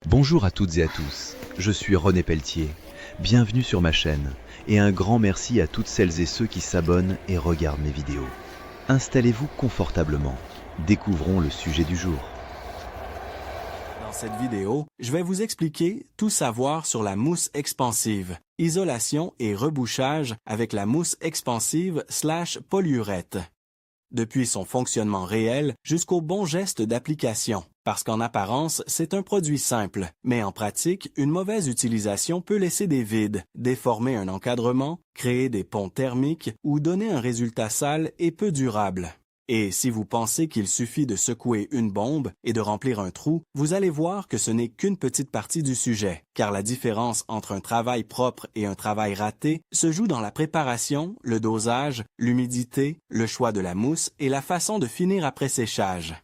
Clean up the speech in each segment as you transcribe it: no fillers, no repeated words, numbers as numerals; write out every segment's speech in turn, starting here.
Bonjour à toutes et à tous, je suis René Pelletier. Bienvenue sur ma chaîne et un grand merci à toutes celles et ceux qui s'abonnent et regardent mes vidéos. Installez-vous confortablement, découvrons le sujet du jour. Dans cette vidéo, je vais vous expliquer tout savoir sur la mousse expansive, isolation et rebouchage avec la mousse expansive / polyurète. Depuis son fonctionnement réel jusqu'au bon geste d'application, parce qu'en apparence, c'est un produit simple, mais en pratique, une mauvaise utilisation peut laisser des vides, déformer un encadrement, créer des ponts thermiques ou donner un résultat sale et peu durable. Et si vous pensez qu'il suffit de secouer une bombe et de remplir un trou, vous allez voir que ce n'est qu'une petite partie du sujet, car la différence entre un travail propre et un travail raté se joue dans la préparation, le dosage, l'humidité, le choix de la mousse et la façon de finir après séchage.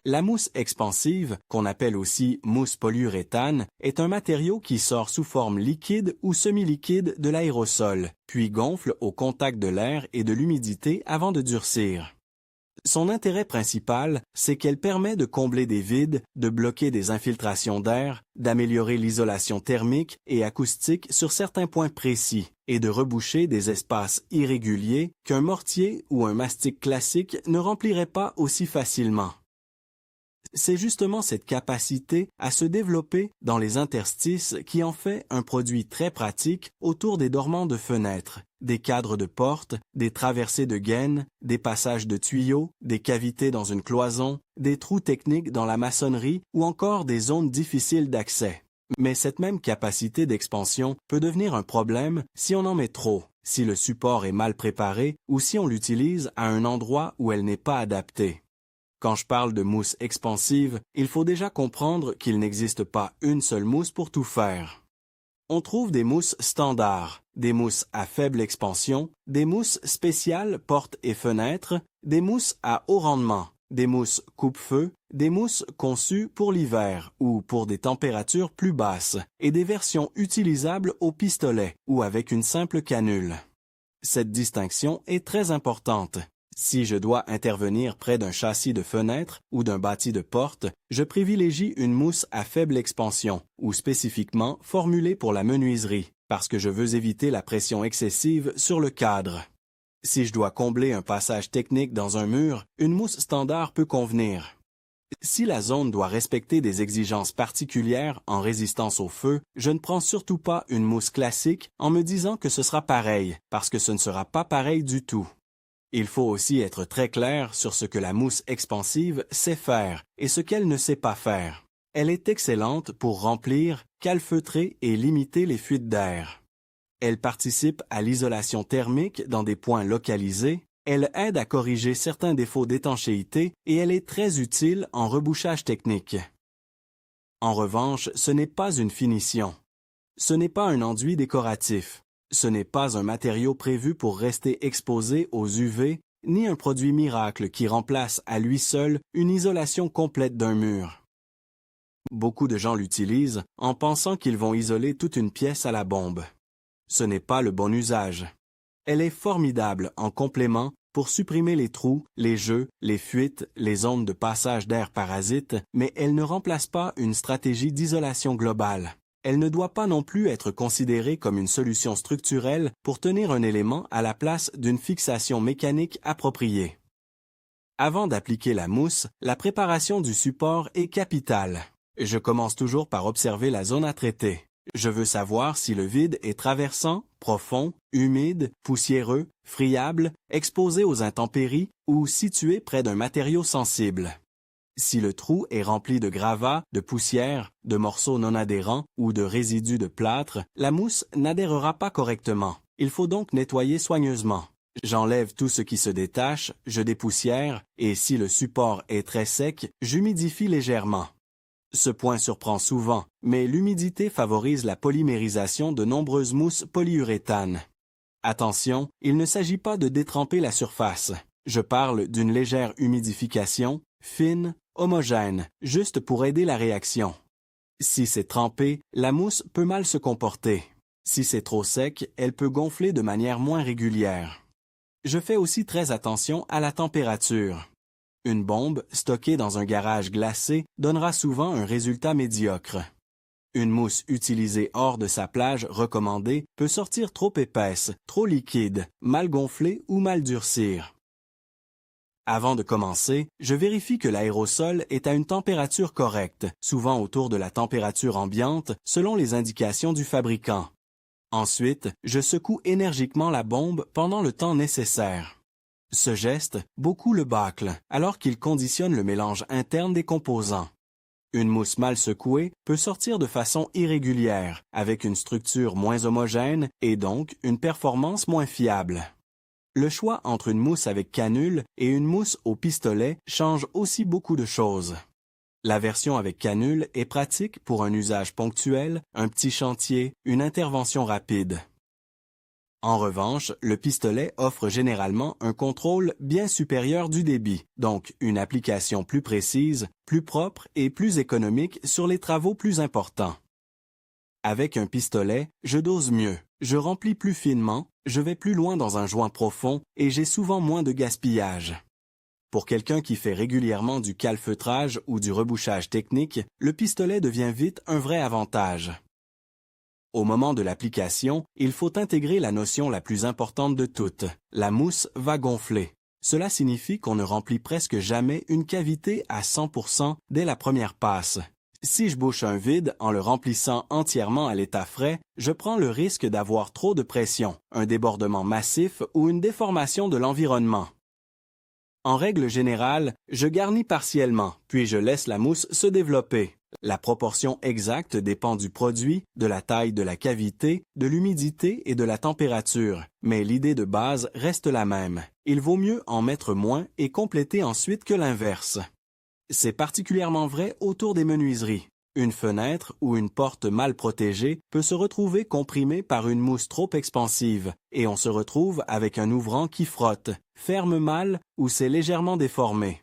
La mousse expansive, qu'on appelle aussi mousse polyuréthane, est un matériau qui sort sous forme liquide ou semi-liquide de l'aérosol, puis gonfle au contact de l'air et de l'humidité avant de durcir. Son intérêt principal, c'est qu'elle permet de combler des vides, de bloquer des infiltrations d'air, d'améliorer l'isolation thermique et acoustique sur certains points précis et de reboucher des espaces irréguliers qu'un mortier ou un mastic classique ne remplirait pas aussi facilement. C'est justement cette capacité à se développer dans les interstices qui en fait un produit très pratique autour des dormants de fenêtres, des cadres de portes, des traversées de gaines, des passages de tuyaux, des cavités dans une cloison, des trous techniques dans la maçonnerie ou encore des zones difficiles d'accès. Mais cette même capacité d'expansion peut devenir un problème si on en met trop, si le support est mal préparé ou si on l'utilise à un endroit où elle n'est pas adaptée. Quand je parle de mousse expansive, il faut déjà comprendre qu'il n'existe pas une seule mousse pour tout faire. On trouve des mousses standards, des mousses à faible expansion, des mousses spéciales portes et fenêtres, des mousses à haut rendement, des mousses coupe-feu, des mousses conçues pour l'hiver ou pour des températures plus basses, et des versions utilisables au pistolet ou avec une simple canule. Cette distinction est très importante. Si je dois intervenir près d'un châssis de fenêtre ou d'un bâti de porte, je privilégie une mousse à faible expansion ou spécifiquement formulée pour la menuiserie, parce que je veux éviter la pression excessive sur le cadre. Si je dois combler un passage technique dans un mur, une mousse standard peut convenir. Si la zone doit respecter des exigences particulières en résistance au feu, je ne prends surtout pas une mousse classique en me disant que ce sera pareil, parce que ce ne sera pas pareil du tout. Il faut aussi être très clair sur ce que la mousse expansive sait faire et ce qu'elle ne sait pas faire. Elle est excellente pour remplir, calfeutrer et limiter les fuites d'air. Elle participe à l'isolation thermique dans des points localisés, elle aide à corriger certains défauts d'étanchéité et elle est très utile en rebouchage technique. En revanche, ce n'est pas une finition. Ce n'est pas un enduit décoratif. Ce n'est pas un matériau prévu pour rester exposé aux UV, ni un produit miracle qui remplace à lui seul une isolation complète d'un mur. Beaucoup de gens l'utilisent en pensant qu'ils vont isoler toute une pièce à la bombe. Ce n'est pas le bon usage. Elle est formidable en complément pour supprimer les trous, les jeux, les fuites, les ondes de passage d'air parasites, mais elle ne remplace pas une stratégie d'isolation globale. Elle ne doit pas non plus être considérée comme une solution structurelle pour tenir un élément à la place d'une fixation mécanique appropriée. Avant d'appliquer la mousse, la préparation du support est capitale. Je commence toujours par observer la zone à traiter. Je veux savoir si le vide est traversant, profond, humide, poussiéreux, friable, exposé aux intempéries ou situé près d'un matériau sensible. Si le trou est rempli de gravats, de poussière, de morceaux non adhérents ou de résidus de plâtre, la mousse n'adhérera pas correctement. Il faut donc nettoyer soigneusement. J'enlève tout ce qui se détache, je dépoussière, et si le support est très sec, j'humidifie légèrement. Ce point surprend souvent, mais l'humidité favorise la polymérisation de nombreuses mousses polyuréthanes. Attention, il ne s'agit pas de détremper la surface. Je parle d'une légère humidification, fine, homogène, juste pour aider la réaction. Si c'est trempé, la mousse peut mal se comporter. Si c'est trop sec, elle peut gonfler de manière moins régulière. Je fais aussi très attention à la température. Une bombe, stockée dans un garage glacé, donnera souvent un résultat médiocre. Une mousse utilisée hors de sa plage recommandée peut sortir trop épaisse, trop liquide, mal gonflée ou mal durcir. Avant de commencer, je vérifie que l'aérosol est à une température correcte, souvent autour de la température ambiante, selon les indications du fabricant. Ensuite, je secoue énergiquement la bombe pendant le temps nécessaire. Ce geste, beaucoup le bâclent, alors qu'il conditionne le mélange interne des composants. Une mousse mal secouée peut sortir de façon irrégulière, avec une structure moins homogène et donc une performance moins fiable. Le choix entre une mousse avec canule et une mousse au pistolet change aussi beaucoup de choses. La version avec canule est pratique pour un usage ponctuel, un petit chantier, une intervention rapide. En revanche, le pistolet offre généralement un contrôle bien supérieur du débit, donc une application plus précise, plus propre et plus économique sur les travaux plus importants. Avec un pistolet, je dose mieux, je remplis plus finement, je vais plus loin dans un joint profond et j'ai souvent moins de gaspillage. Pour quelqu'un qui fait régulièrement du calfeutrage ou du rebouchage technique, le pistolet devient vite un vrai avantage. Au moment de l'application, il faut intégrer la notion la plus importante de toutes. La mousse va gonfler. Cela signifie qu'on ne remplit presque jamais une cavité à 100% dès la première passe. Si je bouche un vide en le remplissant entièrement à l'état frais, je prends le risque d'avoir trop de pression, un débordement massif ou une déformation de l'environnement. En règle générale, je garnis partiellement, puis je laisse la mousse se développer. La proportion exacte dépend du produit, de la taille de la cavité, de l'humidité et de la température, mais l'idée de base reste la même. Il vaut mieux en mettre moins et compléter ensuite que l'inverse. C'est particulièrement vrai autour des menuiseries. Une fenêtre ou une porte mal protégée peut se retrouver comprimée par une mousse trop expansive et on se retrouve avec un ouvrant qui frotte, ferme mal ou s'est légèrement déformé.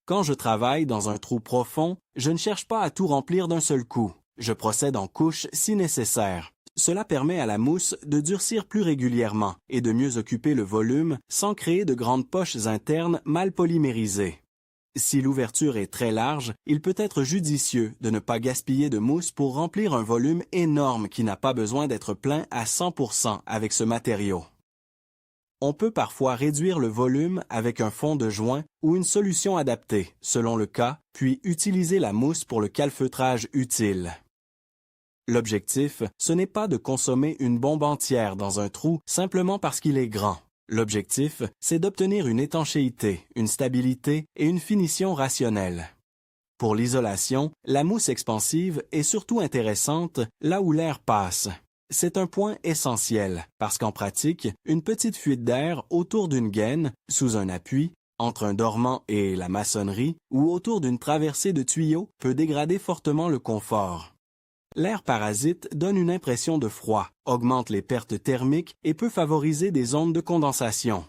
Quand je travaille dans un trou profond, je ne cherche pas à tout remplir d'un seul coup. Je procède en couches si nécessaire. Cela permet à la mousse de durcir plus régulièrement et de mieux occuper le volume sans créer de grandes poches internes mal polymérisées. Si l'ouverture est très large, il peut être judicieux de ne pas gaspiller de mousse pour remplir un volume énorme qui n'a pas besoin d'être plein à 100% avec ce matériau. On peut parfois réduire le volume avec un fond de joint ou une solution adaptée, selon le cas, puis utiliser la mousse pour le calfeutrage utile. L'objectif, ce n'est pas de consommer une bombe entière dans un trou simplement parce qu'il est grand. L'objectif, c'est d'obtenir une étanchéité, une stabilité et une finition rationnelle. Pour l'isolation, la mousse expansive est surtout intéressante là où l'air passe. C'est un point essentiel, parce qu'en pratique, une petite fuite d'air autour d'une gaine, sous un appui, entre un dormant et la maçonnerie, ou autour d'une traversée de tuyaux peut dégrader fortement le confort. L'air parasite donne une impression de froid, augmente les pertes thermiques et peut favoriser des ondes de condensation.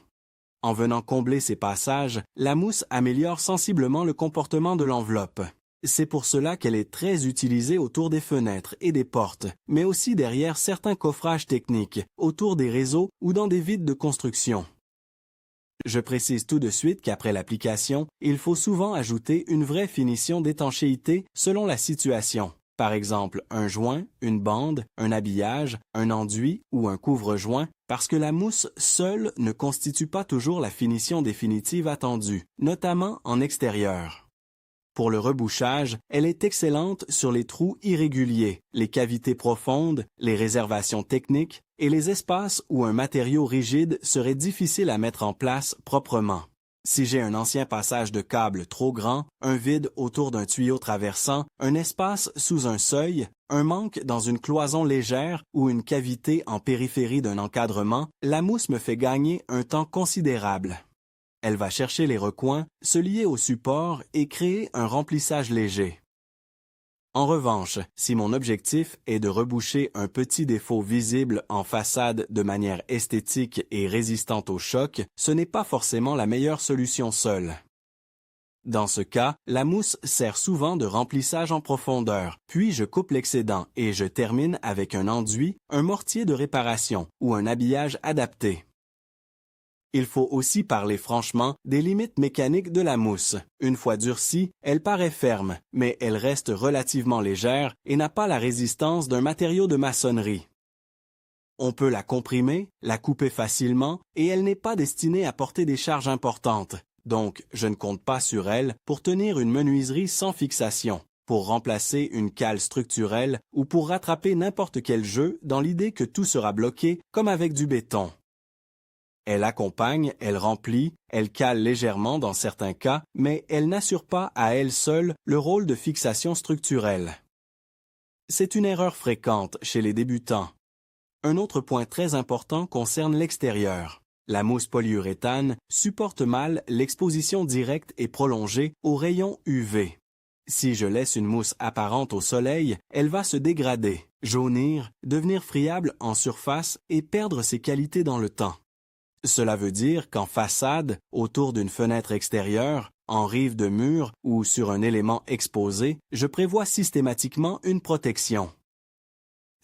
En venant combler ces passages, la mousse améliore sensiblement le comportement de l'enveloppe. C'est pour cela qu'elle est très utilisée autour des fenêtres et des portes, mais aussi derrière certains coffrages techniques, autour des réseaux ou dans des vides de construction. Je précise tout de suite qu'après l'application, il faut souvent ajouter une vraie finition d'étanchéité selon la situation. Par exemple, un joint, une bande, un habillage, un enduit ou un couvre-joint, parce que la mousse seule ne constitue pas toujours la finition définitive attendue, notamment en extérieur. Pour le rebouchage, elle est excellente sur les trous irréguliers, les cavités profondes, les réservations techniques et les espaces où un matériau rigide serait difficile à mettre en place proprement. Si j'ai un ancien passage de câble trop grand, un vide autour d'un tuyau traversant, un espace sous un seuil, un manque dans une cloison légère ou une cavité en périphérie d'un encadrement, la mousse me fait gagner un temps considérable. Elle va chercher les recoins, se lier au support et créer un remplissage léger. En revanche, si mon objectif est de reboucher un petit défaut visible en façade de manière esthétique et résistante au choc, ce n'est pas forcément la meilleure solution seule. Dans ce cas, la mousse sert souvent de remplissage en profondeur, puis je coupe l'excédent et je termine avec un enduit, un mortier de réparation ou un habillage adapté. Il faut aussi parler franchement des limites mécaniques de la mousse. Une fois durcie, elle paraît ferme, mais elle reste relativement légère et n'a pas la résistance d'un matériau de maçonnerie. On peut la comprimer, la couper facilement, et elle n'est pas destinée à porter des charges importantes. Donc, je ne compte pas sur elle pour tenir une menuiserie sans fixation, pour remplacer une cale structurelle ou pour rattraper n'importe quel jeu dans l'idée que tout sera bloqué comme avec du béton. Elle accompagne, elle remplit, elle cale légèrement dans certains cas, mais elle n'assure pas à elle seule le rôle de fixation structurelle. C'est une erreur fréquente chez les débutants. Un autre point très important concerne l'extérieur. La mousse polyuréthane supporte mal l'exposition directe et prolongée aux rayons UV. Si je laisse une mousse apparente au soleil, elle va se dégrader, jaunir, devenir friable en surface et perdre ses qualités dans le temps. Cela veut dire qu'en façade, autour d'une fenêtre extérieure, en rive de mur ou sur un élément exposé, je prévois systématiquement une protection.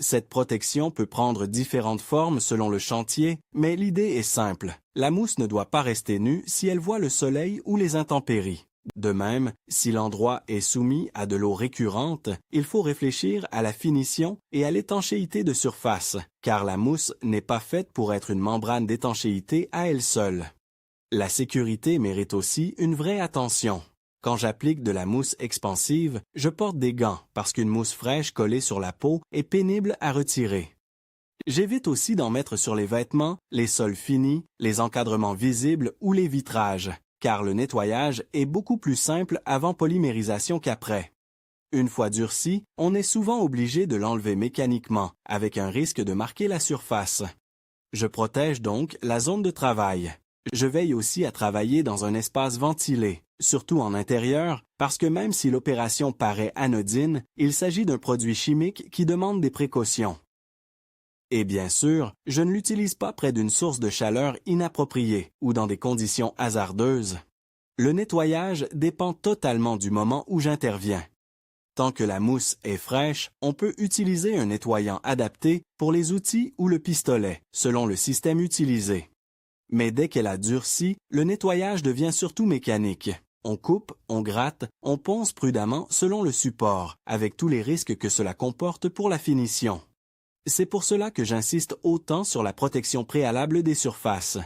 Cette protection peut prendre différentes formes selon le chantier, mais l'idée est simple. La mousse ne doit pas rester nue si elle voit le soleil ou les intempéries. De même, si l'endroit est soumis à de l'eau récurrente, il faut réfléchir à la finition et à l'étanchéité de surface, car la mousse n'est pas faite pour être une membrane d'étanchéité à elle seule. La sécurité mérite aussi une vraie attention. Quand j'applique de la mousse expansive, je porte des gants parce qu'une mousse fraîche collée sur la peau est pénible à retirer. J'évite aussi d'en mettre sur les vêtements, les sols finis, les encadrements visibles ou les vitrages, car le nettoyage est beaucoup plus simple avant polymérisation qu'après. Une fois durci, on est souvent obligé de l'enlever mécaniquement, avec un risque de marquer la surface. Je protège donc la zone de travail. Je veille aussi à travailler dans un espace ventilé, surtout en intérieur, parce que même si l'opération paraît anodine, il s'agit d'un produit chimique qui demande des précautions. Et bien sûr, je ne l'utilise pas près d'une source de chaleur inappropriée ou dans des conditions hasardeuses. Le nettoyage dépend totalement du moment où j'interviens. Tant que la mousse est fraîche, on peut utiliser un nettoyant adapté pour les outils ou le pistolet, selon le système utilisé. Mais dès qu'elle a durci, le nettoyage devient surtout mécanique. On coupe, on gratte, on ponce prudemment selon le support, avec tous les risques que cela comporte pour la finition. C'est pour cela que j'insiste autant sur la protection préalable des surfaces.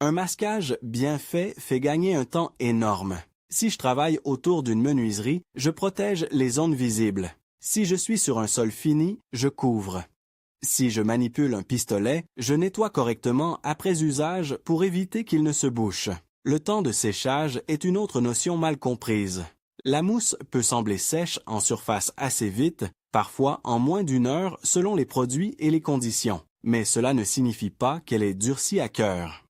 Un masquage bien fait gagner un temps énorme. Si je travaille autour d'une menuiserie, je protège les zones visibles. Si je suis sur un sol fini, je couvre. Si je manipule un pistolet, je nettoie correctement après usage pour éviter qu'il ne se bouche. Le temps de séchage est une autre notion mal comprise. La mousse peut sembler sèche en surface assez vite, parfois en moins d'une heure selon les produits et les conditions, mais cela ne signifie pas qu'elle est durcie à cœur.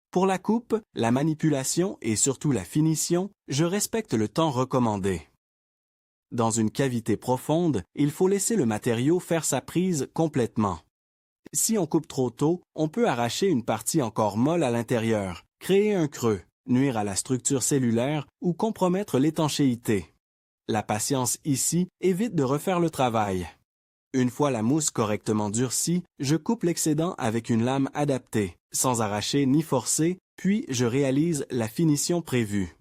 Pour la coupe, la manipulation et surtout la finition, je respecte le temps recommandé. Dans une cavité profonde, il faut laisser le matériau faire sa prise complètement. Si on coupe trop tôt, on peut arracher une partie encore molle à l'intérieur, créer un creux, nuire à la structure cellulaire ou compromettre l'étanchéité. La patience ici évite de refaire le travail. Une fois la mousse correctement durcie, je coupe l'excédent avec une lame adaptée, sans arracher ni forcer, puis je réalise la finition prévue.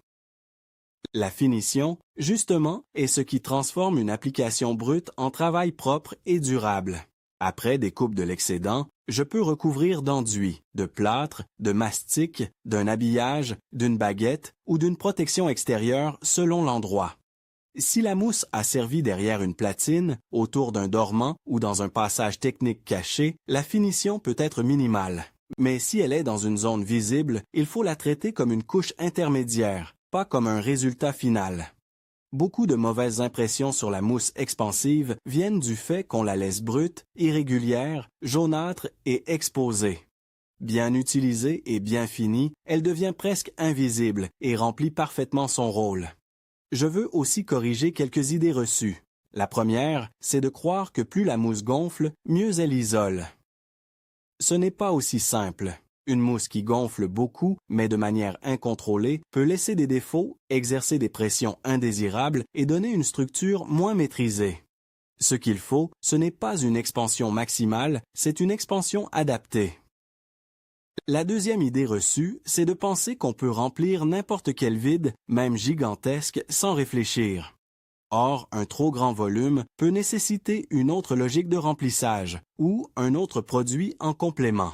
La finition, justement, est ce qui transforme une application brute en travail propre et durable. Après découpe de l'excédent, je peux recouvrir d'enduit, de plâtre, de mastic, d'un habillage, d'une baguette ou d'une protection extérieure selon l'endroit. Si la mousse a servi derrière une platine, autour d'un dormant ou dans un passage technique caché, la finition peut être minimale. Mais si elle est dans une zone visible, il faut la traiter comme une couche intermédiaire, pas comme un résultat final. Beaucoup de mauvaises impressions sur la mousse expansive viennent du fait qu'on la laisse brute, irrégulière, jaunâtre et exposée. Bien utilisée et bien finie, elle devient presque invisible et remplit parfaitement son rôle. Je veux aussi corriger quelques idées reçues. La première, c'est de croire que plus la mousse gonfle, mieux elle isole. Ce n'est pas aussi simple. Une mousse qui gonfle beaucoup, mais de manière incontrôlée, peut laisser des défauts, exercer des pressions indésirables et donner une structure moins maîtrisée. Ce qu'il faut, ce n'est pas une expansion maximale, c'est une expansion adaptée. La deuxième idée reçue, c'est de penser qu'on peut remplir n'importe quel vide, même gigantesque, sans réfléchir. Or, un trop grand volume peut nécessiter une autre logique de remplissage ou un autre produit en complément.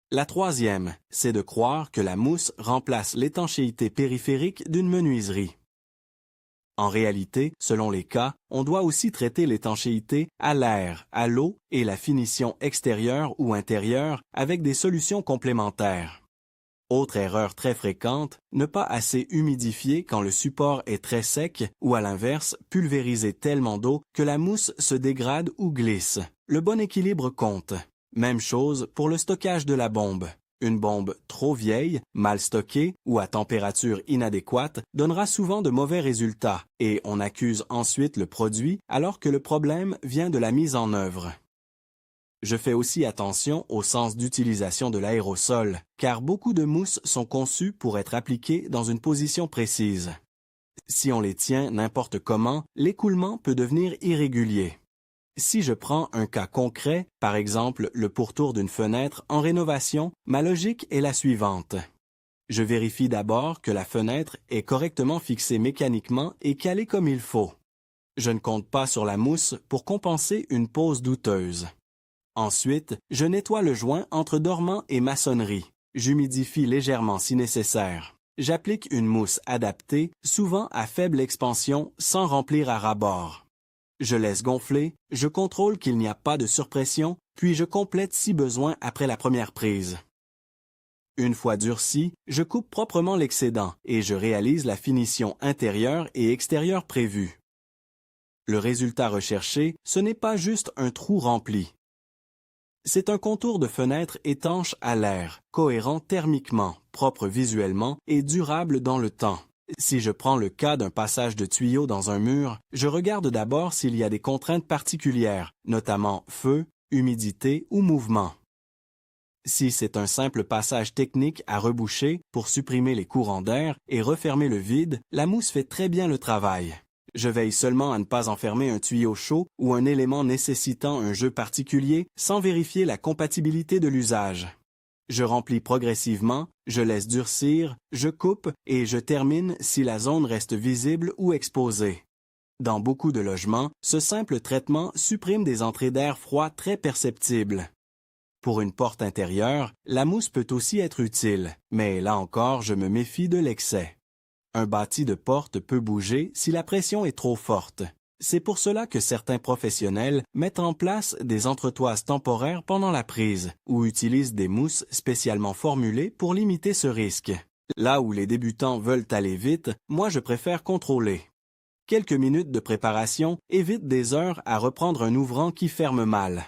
La troisième, c'est de croire que la mousse remplace l'étanchéité périphérique d'une menuiserie. En réalité, selon les cas, on doit aussi traiter l'étanchéité à l'air, à l'eau et la finition extérieure ou intérieure avec des solutions complémentaires. Autre erreur très fréquente, ne pas assez humidifier quand le support est très sec ou à l'inverse, pulvériser tellement d'eau que la mousse se dégrade ou glisse. Le bon équilibre compte. Même chose pour le stockage de la bombe. Une bombe trop vieille, mal stockée ou à température inadéquate donnera souvent de mauvais résultats et on accuse ensuite le produit alors que le problème vient de la mise en œuvre. Je fais aussi attention au sens d'utilisation de l'aérosol, car beaucoup de mousses sont conçues pour être appliquées dans une position précise. Si on les tient n'importe comment, l'écoulement peut devenir irrégulier. Si je prends un cas concret, par exemple le pourtour d'une fenêtre en rénovation, ma logique est la suivante. Je vérifie d'abord que la fenêtre est correctement fixée mécaniquement et calée comme il faut. Je ne compte pas sur la mousse pour compenser une pose douteuse. Ensuite, je nettoie le joint entre dormant et maçonnerie. J'humidifie légèrement si nécessaire. J'applique une mousse adaptée, souvent à faible expansion, sans remplir à ras-bord. Je laisse gonfler, je contrôle qu'il n'y a pas de surpression, puis je complète si besoin après la première prise. Une fois durci, je coupe proprement l'excédent et je réalise la finition intérieure et extérieure prévue. Le résultat recherché, ce n'est pas juste un trou rempli. C'est un contour de fenêtre étanche à l'air, cohérent thermiquement, propre visuellement et durable dans le temps. Si je prends le cas d'un passage de tuyau dans un mur, je regarde d'abord s'il y a des contraintes particulières, notamment feu, humidité ou mouvement. Si c'est un simple passage technique à reboucher pour supprimer les courants d'air et refermer le vide, la mousse fait très bien le travail. Je veille seulement à ne pas enfermer un tuyau chaud ou un élément nécessitant un jeu particulier sans vérifier la compatibilité de l'usage. Je remplis progressivement, je laisse durcir, je coupe et je termine si la zone reste visible ou exposée. Dans beaucoup de logements, ce simple traitement supprime des entrées d'air froid très perceptibles. Pour une porte intérieure, la mousse peut aussi être utile, mais là encore, je me méfie de l'excès. Un bâti de porte peut bouger si la pression est trop forte. C'est pour cela que certains professionnels mettent en place des entretoises temporaires pendant la prise ou utilisent des mousses spécialement formulées pour limiter ce risque. Là où les débutants veulent aller vite, moi je préfère contrôler. Quelques minutes de préparation évitent des heures à reprendre un ouvrant qui ferme mal.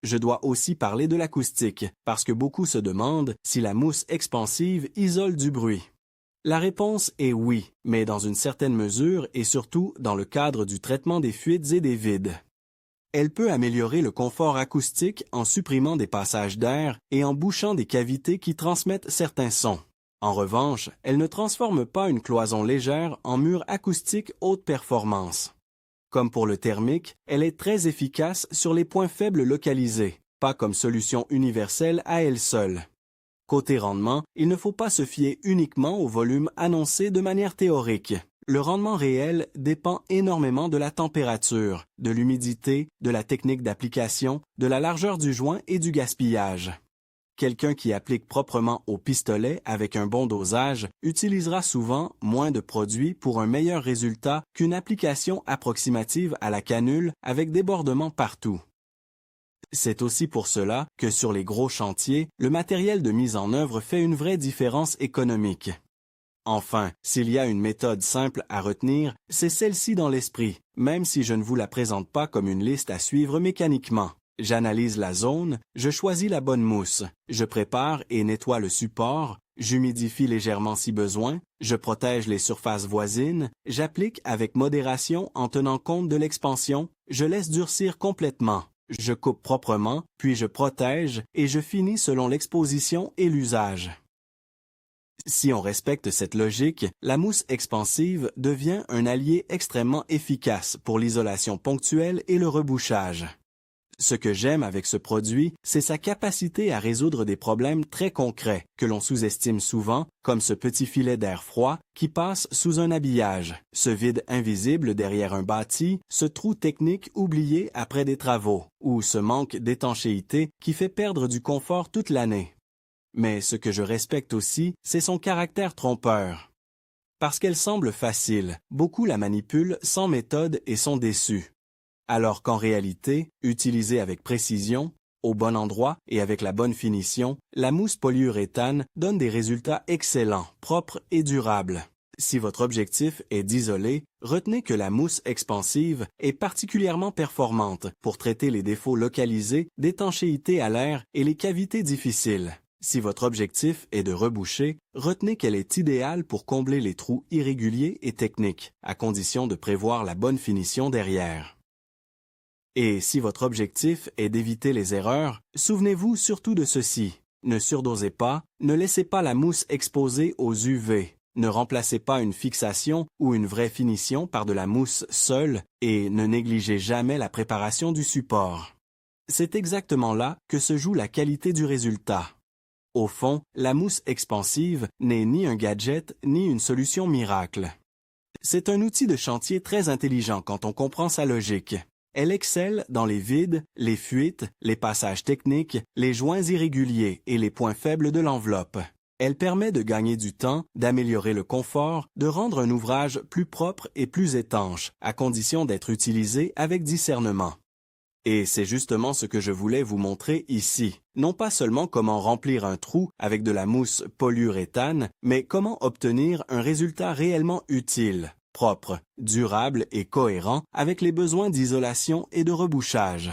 Je dois aussi parler de l'acoustique, parce que beaucoup se demandent si la mousse expansive isole du bruit. La réponse est oui, mais dans une certaine mesure et surtout dans le cadre du traitement des fuites et des vides. Elle peut améliorer le confort acoustique en supprimant des passages d'air et en bouchant des cavités qui transmettent certains sons. En revanche, elle ne transforme pas une cloison légère en mur acoustique haute performance. Comme pour le thermique, elle est très efficace sur les points faibles localisés, pas comme solution universelle à elle seule. Côté rendement, il ne faut pas se fier uniquement au volume annoncé de manière théorique. Le rendement réel dépend énormément de la température, de l'humidité, de la technique d'application, de la largeur du joint et du gaspillage. Quelqu'un qui applique proprement au pistolet avec un bon dosage utilisera souvent moins de produits pour un meilleur résultat qu'une application approximative à la canule avec débordement partout. C'est aussi pour cela que sur les gros chantiers, le matériel de mise en œuvre fait une vraie différence économique. Enfin, s'il y a une méthode simple à retenir, c'est celle-ci dans l'esprit, même si je ne vous la présente pas comme une liste à suivre mécaniquement. J'analyse la zone, je choisis la bonne mousse, je prépare et nettoie le support, j'humidifie légèrement si besoin, je protège les surfaces voisines, j'applique avec modération en tenant compte de l'expansion, je laisse durcir complètement. Je coupe proprement, puis je protège et je finis selon l'exposition et l'usage. Si on respecte cette logique, la mousse expansive devient un allié extrêmement efficace pour l'isolation ponctuelle et le rebouchage. Ce que j'aime avec ce produit, c'est sa capacité à résoudre des problèmes très concrets que l'on sous-estime souvent, comme ce petit filet d'air froid qui passe sous un habillage, ce vide invisible derrière un bâti, ce trou technique oublié après des travaux, ou ce manque d'étanchéité qui fait perdre du confort toute l'année. Mais ce que je respecte aussi, c'est son caractère trompeur. Parce qu'elle semble facile, beaucoup la manipulent sans méthode et sont déçus. Alors qu'en réalité, utilisée avec précision, au bon endroit et avec la bonne finition, la mousse polyuréthane donne des résultats excellents, propres et durables. Si votre objectif est d'isoler, retenez que la mousse expansive est particulièrement performante pour traiter les défauts localisés d'étanchéité à l'air et les cavités difficiles. Si votre objectif est de reboucher, retenez qu'elle est idéale pour combler les trous irréguliers et techniques, à condition de prévoir la bonne finition derrière. Et si votre objectif est d'éviter les erreurs, souvenez-vous surtout de ceci. Ne surdosez pas, ne laissez pas la mousse exposée aux UV, ne remplacez pas une fixation ou une vraie finition par de la mousse seule et ne négligez jamais la préparation du support. C'est exactement là que se joue la qualité du résultat. Au fond, la mousse expansive n'est ni un gadget ni une solution miracle. C'est un outil de chantier très intelligent quand on comprend sa logique. Elle excelle dans les vides, les fuites, les passages techniques, les joints irréguliers et les points faibles de l'enveloppe. Elle permet de gagner du temps, d'améliorer le confort, de rendre un ouvrage plus propre et plus étanche, à condition d'être utilisé avec discernement. Et c'est justement ce que je voulais vous montrer ici. Non pas seulement comment remplir un trou avec de la mousse polyuréthane, mais comment obtenir un résultat réellement utile, propre, durable et cohérent avec les besoins d'isolation et de rebouchage.